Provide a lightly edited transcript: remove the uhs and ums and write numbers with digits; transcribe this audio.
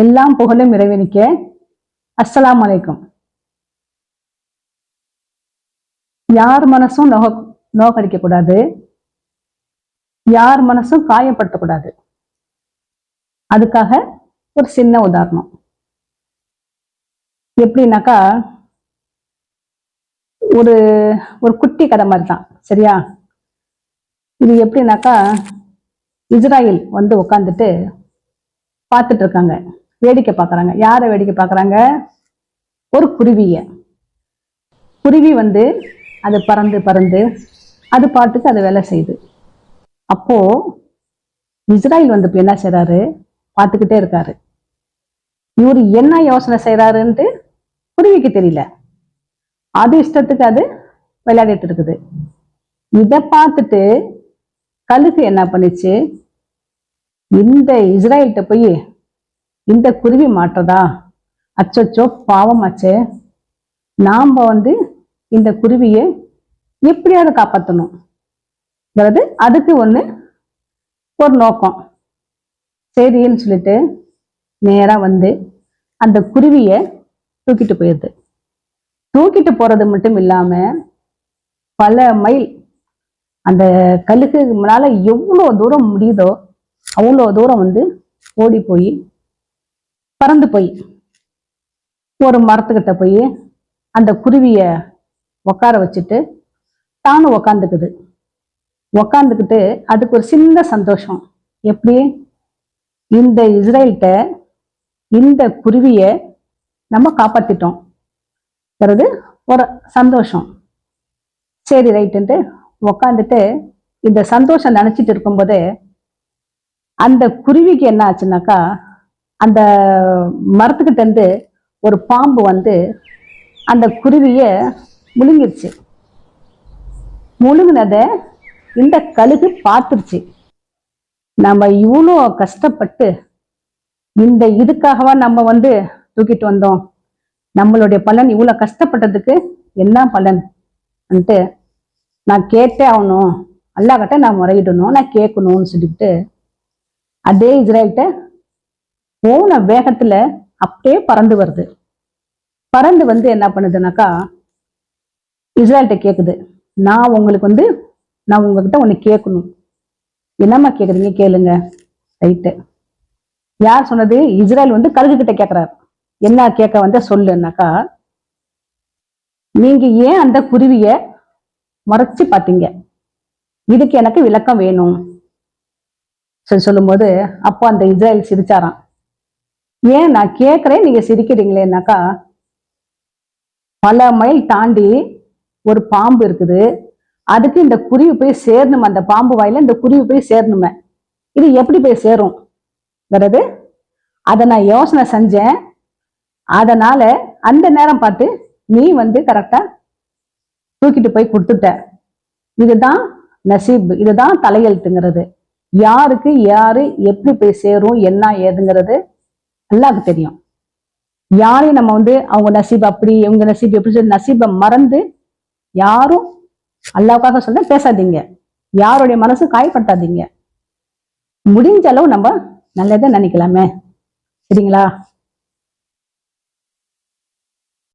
எல்லாம் புகழும் இறைவனுக்கே. அஸ்ஸலாமு அலைக்கும். யார் மனசும் நோக்கடிக்க கூடாது, யார் மனசும் காயப்படுத்தக்கூடாது. அதுக்காக ஒரு சின்ன உதாரணம். எப்படின்னாக்கா, ஒரு ஒரு குட்டி கதை மாதிரி தான், சரியா? இது எப்படின்னாக்கா, இஸ்ராயல் வந்து உட்காந்துட்டு பார்த்துட்டு இருக்காங்க, வேடிக்கை பார்க்கறாங்க. யாரை வேடிக்கை பார்க்கறாங்க? ஒரு குருவி வந்து அது பறந்து பறந்து அது பாட்டுக்கு அது வேலை செய்யுது. அப்போ இஸ்ராயல் வந்து இப்ப என்ன செய்யறாரு, பார்த்துக்கிட்டே இருக்காரு. இவரு என்ன யோசனை செய்யறாருன்ட்டு குருவிக்கு தெரியல. அது இஷ்டத்துக்கு அது விளையாடிட்டு இருக்குது. இதை பார்த்துட்டு கழுகு என்ன பண்ணிச்சு, இந்த இஸ்ராயல்கிட்ட போய் இந்த குருவி மாற்றதா, அச்சோ பாவமாச்சே, நாம வந்து இந்த குருவியை எப்படியாவது காப்பாற்றணும், அதுக்கு ஒரு நோக்கம். சரின்னு சொல்லிட்டு நேரா வந்து அந்த குருவிய தூக்கிட்டு போயிடுது. தூக்கிட்டு போறது மட்டும் இல்லாம பல மைல் அந்த கழுகு முன்னால எவ்வளவு தூரம் முடியுதோ அவ்வளோ தூரம் வந்து ஓடி போய் பறந்து போய் ஒரு மரத்துக்கிட்ட போய் அந்த குருவிய உட்கார வச்சுட்டு தானும் உக்காந்துக்கிட்டு அதுக்கு ஒரு சின்ன சந்தோஷம். எப்படி, இந்த இஸ்ராயல்கிட்ட இந்த குருவிய நம்ம காப்பாத்திட்டோம், ஒரு சந்தோஷம். சரி ரைட்டுன்ட்டு உக்காந்துட்டு இந்த சந்தோஷம் நினைச்சிட்டு இருக்கும்போதே அந்த குருவிக்கு என்ன ஆச்சுனாக்கா, அந்த மரத்துக்கிட்ட இருந்து ஒரு பாம்பு வந்து அந்த குருவிய முழுங்கிருச்சு. முழுங்கினத இந்த கழுகு பார்த்துருச்சு. நம்ம இவ்வளோ கஷ்டப்பட்டு இந்த இதுக்காகவா நம்ம வந்து தூக்கிட்டு வந்தோம், நம்மளுடைய பலன் இவ்வளோ கஷ்டப்பட்டதுக்கு என்ன பலன் வந்துட்டு நான் கேட்டே ஆகணும், அல்லாஹ்கிட்ட நான் முறையிடணும், நான் கேட்கணும்னு சொல்லிட்டு அதே இஸ்ராயல்கிட்ட போன வேகத்துல அப்படியே பறந்து வருது. பறந்து வந்து என்ன பண்ணுதுனாக்கா, இஸ்ராயல்கிட்ட கேக்குது, நான் உங்ககிட்ட ஒண்ணு கேட்கணும். என்னம்மா கேக்குறீங்க, கேளுங்க. ரைட்டு. யார் சொன்னது? இஸ்ராயல் வந்து கழுகு கிட்ட கேட்கிறார். என்ன கேட்க வந்து சொல்லுனாக்கா, நீங்க ஏன் அந்த குருவிய மறைச்சு பார்த்தீங்க, இதுக்கு எனக்கு விளக்கம் வேணும் சொல்லும் போது, அப்போ அந்த இஸ்ராயல் சிரிச்சாராம். ஏன் நான் கேட்கிறேன், நீங்க சிரிக்கிறீங்களேனாக்கா, பல மைல் தாண்டி ஒரு பாம்பு இருக்குது, அதுக்கு இந்த குருவி போய் சேரணுமே, அந்த பாம்பு வாயில இந்த குருவி போய் சேரணுமே, இது எப்படி போய் சேரும் அதை நான் யோசனை செஞ்சேன். அதனால அந்த நேரம் பார்த்து நீ வந்து கரெக்டா தூக்கிட்டு போய் கொடுத்துட்ட. இதுதான் நசீப், இதுதான் தலையெழுத்துங்கிறது. யாருக்கு யாரு எப்படி போய் சேரும் என்ன ஏதுங்கிறது அல்லாஹ்வுக்கு தெரியும். யாரையும் நம்ம வந்து அவங்க நசீப் அப்படி, இவங்க நசீப் எப்படி சொல்லி நசீபை மறந்து யாரும் அல்லாஹ்வுக்காக சொல்ல பேசாதீங்க, யாருடைய மனசு காயப்படுத்தாதீங்க. முடிஞ்ச அளவு நம்ம நல்லதை நினைக்கலாமே, சரிங்களா?